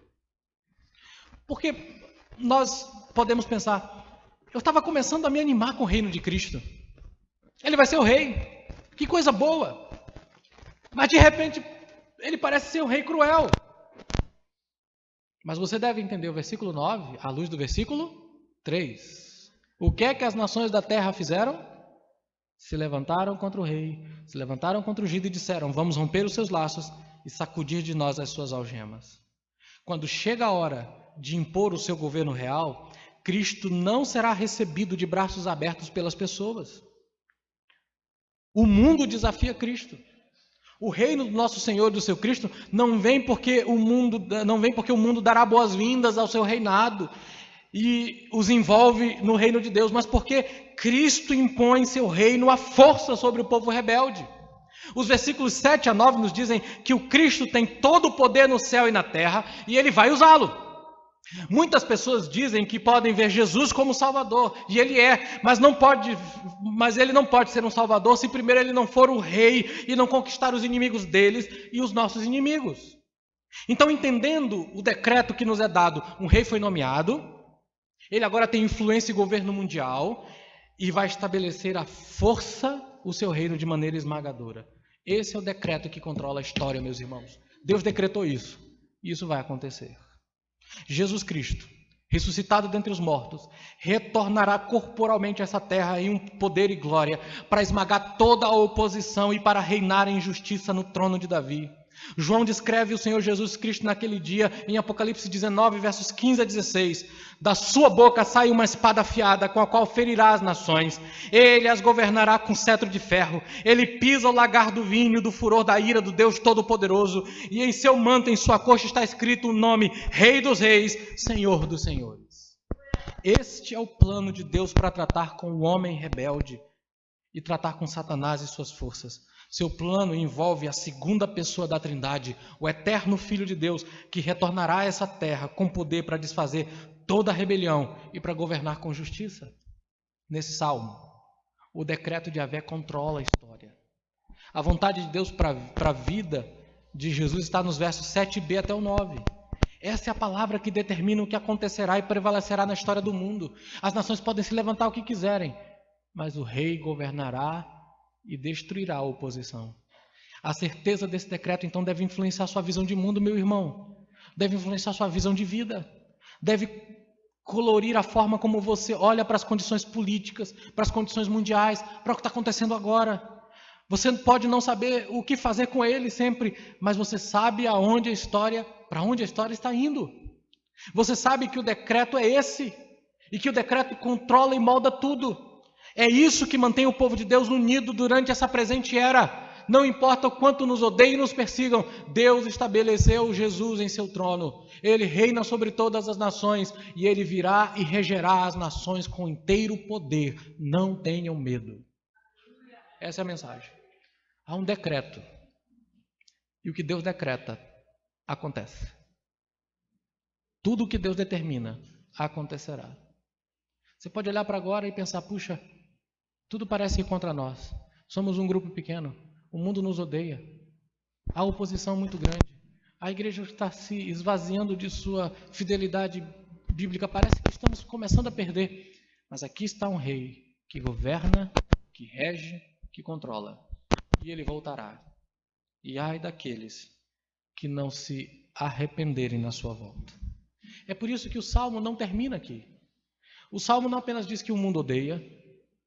Porque nós podemos pensar, eu estava começando a me animar com o reino de Cristo. Ele vai ser o rei, que coisa boa. Mas de repente, ele parece ser um rei cruel. Mas você deve entender o versículo 9 à luz do versículo 3. O que é que as nações da terra fizeram? Se levantaram contra o rei, se levantaram contra o ungido e disseram: vamos romper os seus laços e sacudir de nós as suas algemas. Quando chega a hora de impor o seu governo real, Cristo não será recebido de braços abertos pelas pessoas. O mundo desafia Cristo. O reino do nosso Senhor e do seu Cristo não vem porque o mundo dará boas-vindas ao seu reinado e os envolve no reino de Deus, mas porque Cristo impõe seu reino à força sobre o povo rebelde. Os versículos 7 a 9 nos dizem que o Cristo tem todo o poder no céu e na terra e ele vai usá-lo. Muitas pessoas dizem que podem ver Jesus como Salvador, e ele é, mas ele não pode ser um Salvador se primeiro ele não for o rei e não conquistar os inimigos deles e os nossos inimigos. Então, entendendo o decreto que nos é dado, um rei foi nomeado, ele agora tem influência e governo mundial e vai estabelecer a força o seu reino de maneira esmagadora. Esse é o decreto que controla a história, meus irmãos. Deus decretou isso, e isso vai acontecer. Jesus Cristo, ressuscitado dentre os mortos, retornará corporalmente a essa terra em um poder e glória para esmagar toda a oposição e para reinar em justiça no trono de Davi. João descreve o Senhor Jesus Cristo naquele dia em Apocalipse 19, versos 15 a 16. Da sua boca sai uma espada afiada, com a qual ferirá as nações. Ele as governará com cetro de ferro. Ele pisa o lagar do vinho, do furor da ira do Deus Todo-Poderoso. E em seu manto, em sua coxa, está escrito o nome Rei dos Reis, Senhor dos Senhores. Este é o plano de Deus para tratar com o homem rebelde e tratar com Satanás e suas forças. Seu plano envolve a segunda pessoa da Trindade, o eterno Filho de Deus, que retornará a essa terra com poder para desfazer toda a rebelião e para governar com justiça. Nesse salmo, o decreto de Yahvé controla a história. A vontade de Deus para a vida de Jesus está nos versos 7b até o 9. Essa é a palavra que determina o que acontecerá e prevalecerá na história do mundo. As nações podem se levantar o que quiserem, mas o rei governará e destruirá a oposição. A certeza desse decreto, então, deve influenciar sua visão de mundo, meu irmão. Deve influenciar sua visão de vida. Deve colorir a forma como você olha para as condições políticas, para as condições mundiais, para o que está acontecendo agora. Você pode não saber o que fazer com ele sempre, mas você sabe para onde a história está indo. Você sabe que o decreto é esse, e que o decreto controla e molda tudo. É isso que mantém o povo de Deus unido durante essa presente era. Não importa o quanto nos odeiem e nos persigam, Deus estabeleceu Jesus em seu trono. Ele reina sobre todas as nações e ele virá e regerá as nações com inteiro poder. Não tenham medo. Essa é a mensagem. Há um decreto. E o que Deus decreta, acontece. Tudo o que Deus determina, acontecerá. Você pode olhar para agora e pensar, puxa, tudo parece ir contra nós. Somos um grupo pequeno. O mundo nos odeia. Há oposição muito grande. A igreja está se esvaziando de sua fidelidade bíblica. Parece que estamos começando a perder. Mas aqui está um rei que governa, que rege, que controla. E ele voltará. E ai daqueles que não se arrependerem na sua volta. É por isso que o Salmo não termina aqui. O Salmo não apenas diz que o mundo odeia,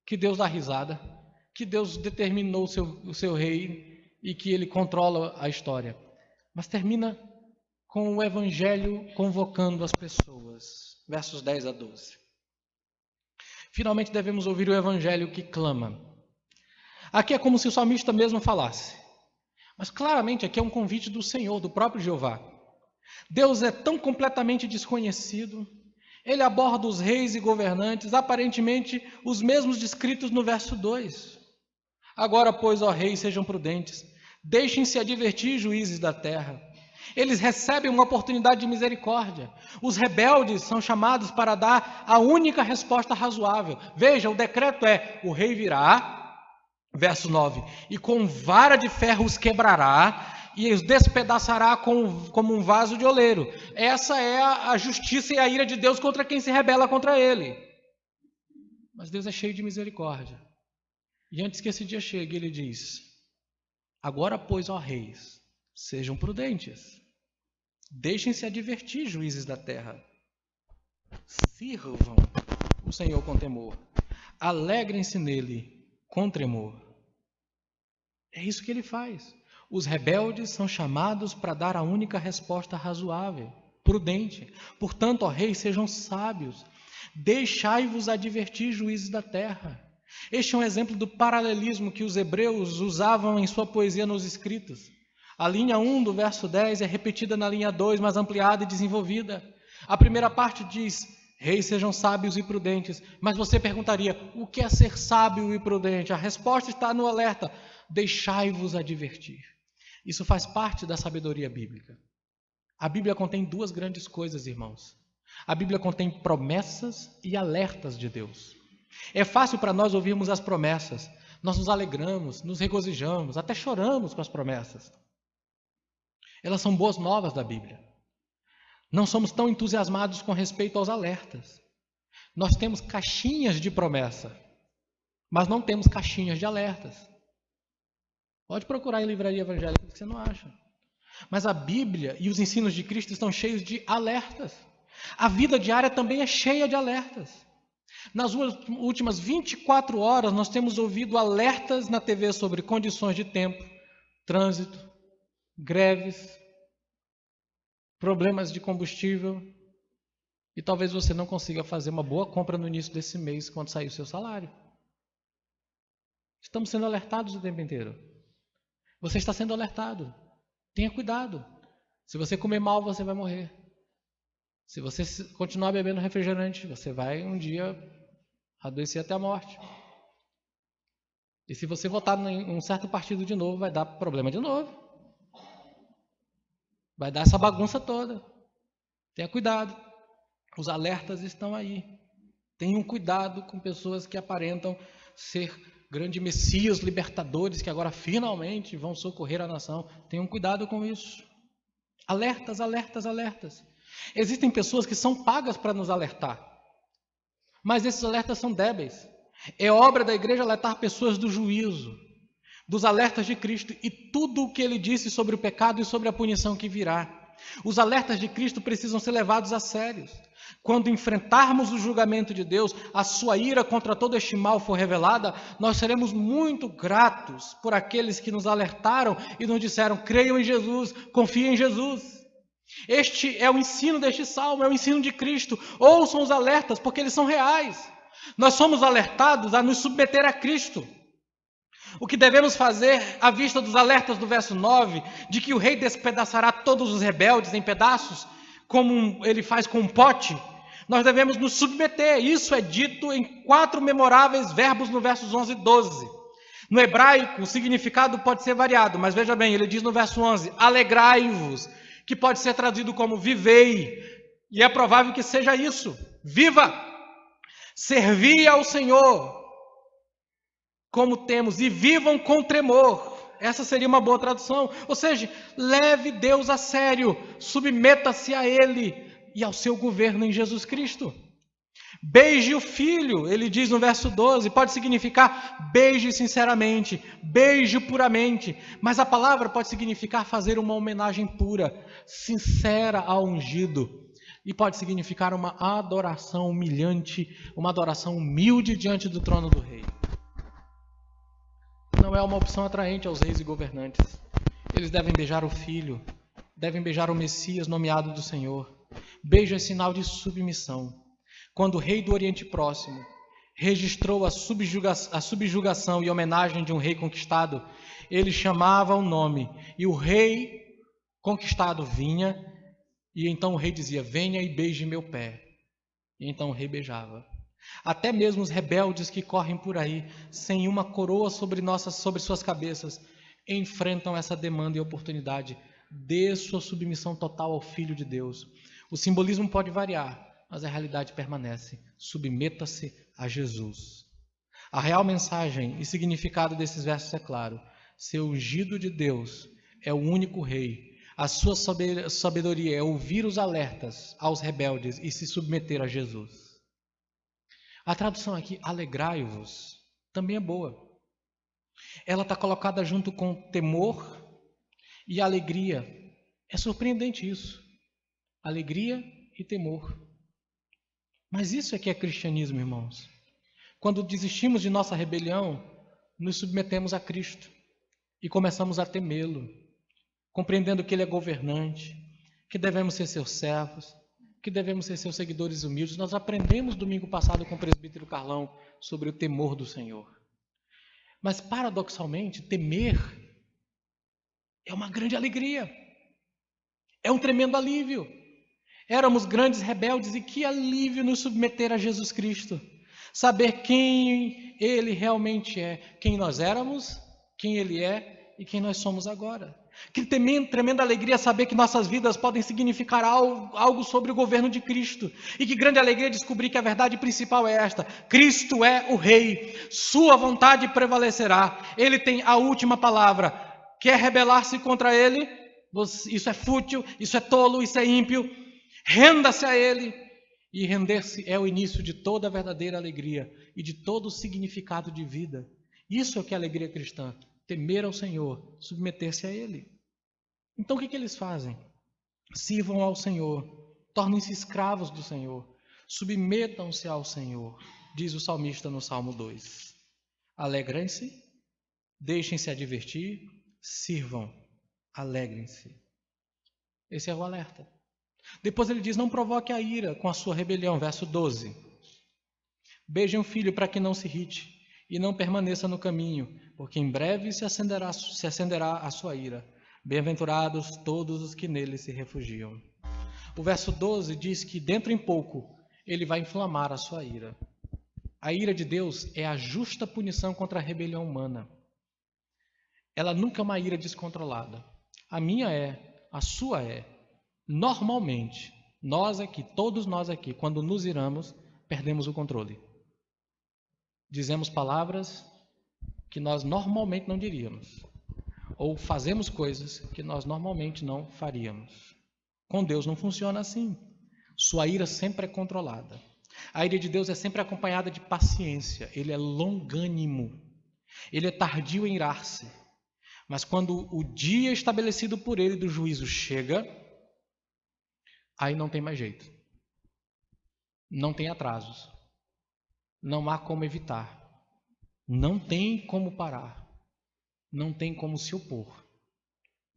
que Deus dá risada, que Deus determinou o seu rei e que ele controla a história. Mas termina com o Evangelho convocando as pessoas. Versos 10 a 12. Finalmente devemos ouvir o Evangelho que clama. Aqui é como se o salmista mesmo falasse. Mas claramente aqui é um convite do Senhor, do próprio Jeová. Deus é tão completamente desconhecido. Ele aborda os reis e governantes, aparentemente os mesmos descritos no verso 2. Agora, pois, ó reis, sejam prudentes, deixem-se advertir, juízes da terra. Eles recebem uma oportunidade de misericórdia. Os rebeldes são chamados para dar a única resposta razoável. Veja, o decreto é, o rei virá, verso 9, e com vara de ferro os quebrará, e os despedaçará como um vaso de oleiro. Essa é a justiça e a ira de Deus contra quem se rebela contra ele. Mas Deus é cheio de misericórdia. E antes que esse dia chegue, ele diz, agora, pois, ó reis, sejam prudentes. Deixem-se advertir, juízes da terra. Sirvam o Senhor com temor. Alegrem-se nele com tremor. É isso que ele faz. Os rebeldes são chamados para dar a única resposta razoável, prudente. Portanto, ó reis, sejam sábios. Deixai-vos advertir, juízes da terra. Este é um exemplo do paralelismo que os hebreus usavam em sua poesia nos escritos. A linha 1 do verso 10 é repetida na linha 2, mas ampliada e desenvolvida. A primeira parte diz, reis sejam sábios e prudentes. Mas você perguntaria, o que é ser sábio e prudente? A resposta está no alerta, deixai-vos advertir. Isso faz parte da sabedoria bíblica. A Bíblia contém duas grandes coisas, irmãos. A Bíblia contém promessas e alertas de Deus. É fácil para nós ouvirmos as promessas. Nós nos alegramos, nos regozijamos, até choramos com as promessas. Elas são boas novas da Bíblia. Não somos tão entusiasmados com respeito aos alertas. Nós temos caixinhas de promessa, mas não temos caixinhas de alertas. Pode procurar em livraria evangélica que você não acha. Mas a Bíblia e os ensinos de Cristo estão cheios de alertas. A vida diária também é cheia de alertas. Nas últimas 24 horas, nós temos ouvido alertas na TV sobre condições de tempo, trânsito, greves, problemas de combustível, e talvez você não consiga fazer uma boa compra no início desse mês, quando sair o seu salário. Estamos sendo alertados o tempo inteiro. Você está sendo alertado. Tenha cuidado. Se você comer mal, você vai morrer. Se você continuar bebendo refrigerante, você vai um dia adoecer até a morte. E se você votar em um certo partido de novo, vai dar problema de novo. Vai dar essa bagunça toda. Tenha cuidado. Os alertas estão aí. Tenham cuidado com pessoas que aparentam ser grandes messias libertadores que agora finalmente vão socorrer a nação. Tenham cuidado com isso. Alertas, alertas, alertas. Existem pessoas que são pagas para nos alertar, mas esses alertas são débeis. É obra da igreja alertar pessoas do juízo, dos alertas de Cristo e tudo o que ele disse sobre o pecado e sobre a punição que virá. Os alertas de Cristo precisam ser levados a sério. Quando enfrentarmos o julgamento de Deus, a sua ira contra todo este mal for revelada, nós seremos muito gratos por aqueles que nos alertaram e nos disseram: creiam em Jesus, confiem em Jesus. Este é o ensino deste salmo, é o ensino de Cristo. Ouçam os alertas, porque eles são reais. Nós somos alertados a nos submeter a Cristo. O que devemos fazer à vista dos alertas do verso 9, de que o rei despedaçará todos os rebeldes em pedaços, como ele faz com um pote, nós devemos nos submeter. Isso é dito em 4 memoráveis verbos no versos 11 e 12. No hebraico, o significado pode ser variado, mas veja bem, ele diz no verso 11, alegrai-vos, que pode ser traduzido como vivei, e é provável que seja isso, viva, servi ao Senhor, como temos, e vivam com tremor. Essa seria uma boa tradução. Ou seja, leve Deus a sério, submeta-se a Ele e ao seu governo em Jesus Cristo. Beije o Filho, ele diz no verso 12, pode significar beije sinceramente, beije puramente, mas a palavra pode significar fazer uma homenagem pura, sincera ao ungido, e pode significar uma adoração humilhante, uma adoração humilde diante do trono do rei. Não é uma opção atraente aos reis e governantes. Eles devem beijar o Filho, devem beijar o Messias nomeado do Senhor. Beijo é sinal de submissão. Quando o rei do Oriente Próximo registrou a subjugação e homenagem de um rei conquistado, ele chamava o nome, e o rei conquistado vinha, e então o rei dizia: venha e beije meu pé. E então o rei beijava. Até mesmo os rebeldes que correm por aí, sem uma coroa sobre suas cabeças, enfrentam essa demanda e oportunidade. Dê sua submissão total ao Filho de Deus. O simbolismo pode variar, mas a realidade permanece. Submeta-se a Jesus. A real mensagem e significado desses versos é claro. Ser ungido de Deus é o único rei. A sua sabedoria é ouvir os alertas aos rebeldes e se submeter a Jesus. A tradução aqui, alegrai-vos, também é boa. Ela está colocada junto com temor e alegria. É surpreendente isso. Alegria e temor. Mas isso é que é cristianismo, irmãos. Quando desistimos de nossa rebelião, nos submetemos a Cristo e começamos a temê-lo, compreendendo que Ele é governante, que devemos ser seus servos, que devemos ser seus seguidores humildes. Nós aprendemos domingo passado com o presbítero Carlão sobre o temor do Senhor. Mas, paradoxalmente, temer é uma grande alegria. É um tremendo alívio. Éramos grandes rebeldes e que alívio nos submeter a Jesus Cristo. Saber quem Ele realmente é, quem nós éramos, quem Ele é e quem nós somos agora. Que tremenda alegria saber que nossas vidas podem significar algo sobre o governo de Cristo. E que grande alegria descobrir que a verdade principal é esta: Cristo é o Rei, sua vontade prevalecerá, Ele tem a última palavra. Quer rebelar-se contra Ele? Isso é fútil, isso é tolo, isso é ímpio. Renda-se a Ele. E render-se é o início de toda a verdadeira alegria e de todo o significado de vida. Isso é o que é a alegria cristã. Temer ao Senhor, submeter-se a Ele. Então o que eles fazem? Sirvam ao Senhor, tornem-se escravos do Senhor, submetam-se ao Senhor, diz o salmista no Salmo 2. Alegrem-se, deixem-se advertir, sirvam. alegrem-se. Esse é o alerta. Depois ele diz, não provoque a ira com a sua rebelião, verso 12. Beijem o filho para que não se irrite e não permaneça no caminho, porque em breve se acenderá a sua ira. Bem-aventurados todos os que nele se refugiam. O verso 12 diz que dentro em pouco ele vai inflamar a sua ira. A ira de Deus é a justa punição contra a rebelião humana. Ela nunca é uma ira descontrolada. A minha é, a sua é. Normalmente, nós aqui, todos nós aqui, quando nos iramos, perdemos o controle. Dizemos palavras que nós normalmente não diríamos. Ou fazemos coisas que nós normalmente não faríamos. Com Deus não funciona assim. Sua ira sempre é controlada. A ira de Deus é sempre acompanhada de paciência. Ele é longânimo. Ele é tardio em irar-se. Mas quando o dia estabelecido por ele do juízo chega, aí não tem mais jeito. Não tem atrasos. Não há como evitar. Não tem como parar. Não tem como se opor.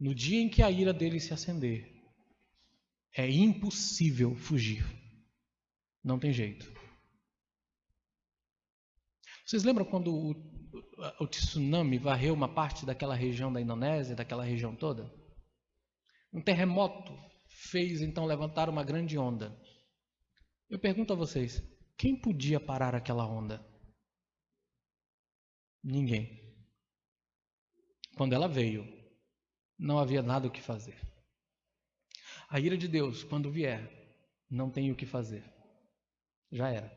No dia em que a ira dele se acender, é impossível fugir. Não tem jeito. Vocês lembram quando o tsunami varreu uma parte daquela região da Indonésia, daquela região toda? Um terremoto fez então levantar uma grande onda. Eu pergunto a vocês, quem podia parar aquela onda? Ninguém. Quando ela veio, não havia nada o que fazer. A ira de Deus, quando vier, não tem o que fazer. Já era.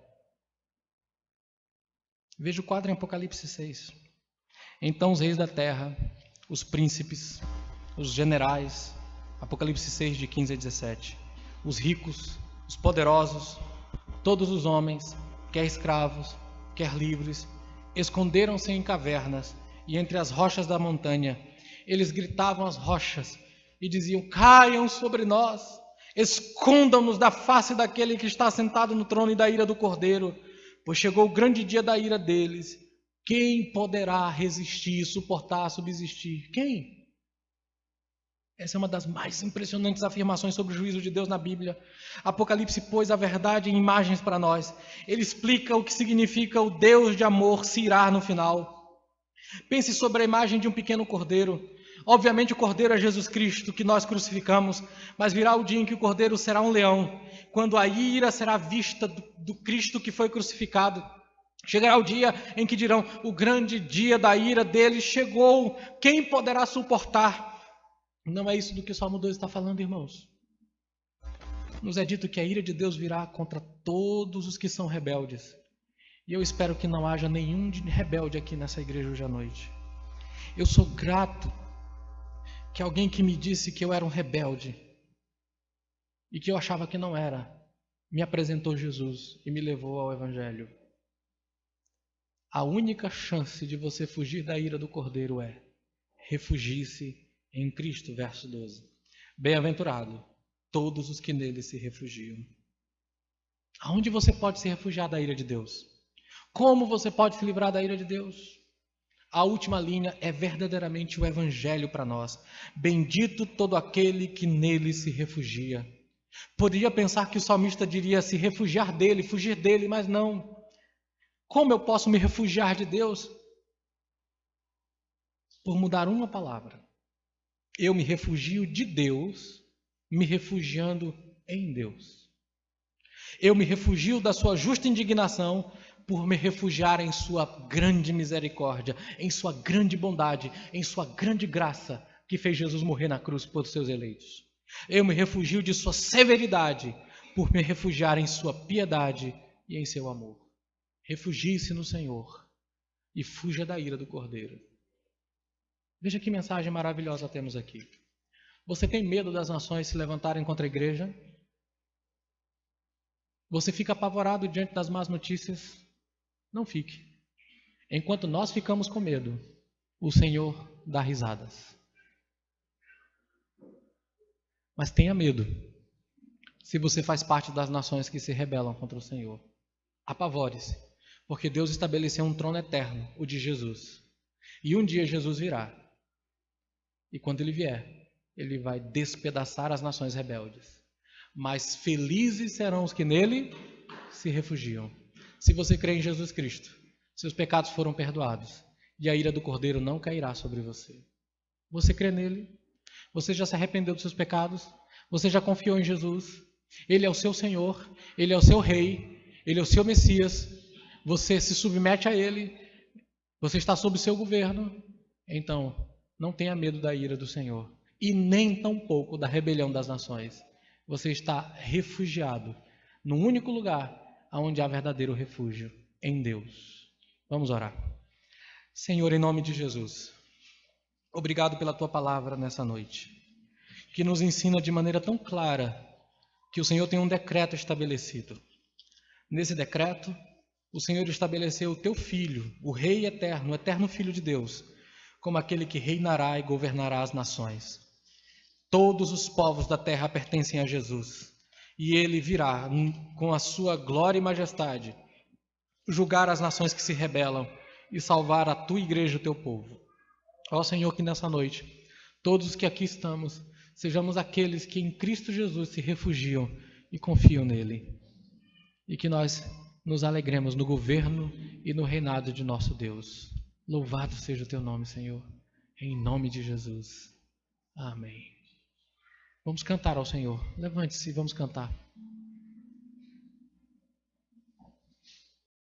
Veja o quadro em Apocalipse 6. Então os reis da terra, os príncipes, os generais, Apocalipse 6, de 15 a 17, os ricos, os poderosos, todos os homens, quer escravos, quer livres, esconderam-se em cavernas e entre as rochas da montanha. Eles gritavam às rochas e diziam, caiam sobre nós, escondam-nos da face daquele que está sentado no trono e da ira do Cordeiro, pois chegou o grande dia da ira deles. Quem poderá resistir, suportar, subsistir? Quem? Essa é uma das mais impressionantes afirmações sobre o juízo de Deus na Bíblia. Apocalipse pôs a verdade em imagens para nós. Ele explica o que significa o Deus de amor se irar no final. Pense sobre a imagem de um pequeno cordeiro. Obviamente o cordeiro é Jesus Cristo, que nós crucificamos, mas virá o dia em que o cordeiro será um leão, quando a ira será vista do Cristo que foi crucificado. Chegará o dia em que dirão, o grande dia da ira dele chegou, quem poderá suportar? Não é isso do que o Salmo 2 está falando, irmãos. Nos é dito que a ira de Deus virá contra todos os que são rebeldes. E eu espero que não haja nenhum rebelde aqui nessa igreja hoje à noite. Eu sou grato que alguém que me disse que eu era um rebelde e que eu achava que não era, me apresentou Jesus e me levou ao Evangelho. A única chance de você fugir da ira do Cordeiro é refugie-se em Cristo, verso 12. Bem-aventurado todos os que nele se refugiam. Aonde você pode se refugiar da ira de Deus? Como você pode se livrar da ira de Deus? A última linha é verdadeiramente o Evangelho para nós. Bendito todo aquele que nele se refugia. Poderia pensar que o salmista diria se refugiar dele, fugir dele, mas não. Como eu posso me refugiar de Deus? Por mudar uma palavra. Eu me refugio de Deus, me refugiando em Deus. Eu me refugio da sua justa indignação por me refugiar em sua grande misericórdia, em sua grande bondade, em sua grande graça, que fez Jesus morrer na cruz por seus eleitos. Eu me refugio de sua severidade por me refugiar em sua piedade e em seu amor. Refugie-se no Senhor e fuja da ira do Cordeiro. Veja que mensagem maravilhosa temos aqui. Você tem medo das nações se levantarem contra a igreja? Você fica apavorado diante das más notícias? Não fique. Enquanto nós ficamos com medo, o Senhor dá risadas. Mas tenha medo se você faz parte das nações que se rebelam contra o Senhor. Apavore-se, porque Deus estabeleceu um trono eterno, o de Jesus. E um dia Jesus virá. E quando ele vier, Ele vai despedaçar as nações rebeldes. Mas felizes serão os que nele se refugiam. Se você crê em Jesus Cristo, seus pecados foram perdoados e a ira do Cordeiro não cairá sobre você. Você crê nele? Você já se arrependeu dos seus pecados? Você já confiou em Jesus? Ele é o seu Senhor, Ele é o seu Rei, Ele é o seu Messias. Você se submete a Ele, você está sob o seu governo. Então, não tenha medo da ira do Senhor e nem tampouco da rebelião das nações. Você está refugiado no único lugar onde há verdadeiro refúgio, em Deus. Vamos orar. Senhor, em nome de Jesus, obrigado pela Tua palavra nessa noite, que nos ensina de maneira tão clara que o Senhor tem um decreto estabelecido. Nesse decreto, o Senhor estabeleceu o Teu Filho, o Rei eterno, o eterno Filho de Deus, como aquele que reinará e governará as nações. Todos os povos da terra pertencem a Jesus, e Ele virá com a sua glória e majestade, julgar as nações que se rebelam e salvar a Tua igreja, o Teu povo. Ó Senhor, que nessa noite, todos os que aqui estamos, sejamos aqueles que em Cristo Jesus se refugiam e confiam nele. E que nós nos alegremos no governo e no reinado de nosso Deus. Louvado seja o Teu nome, Senhor. Em nome de Jesus. Amém. Vamos cantar ao Senhor. Levante-se e vamos cantar.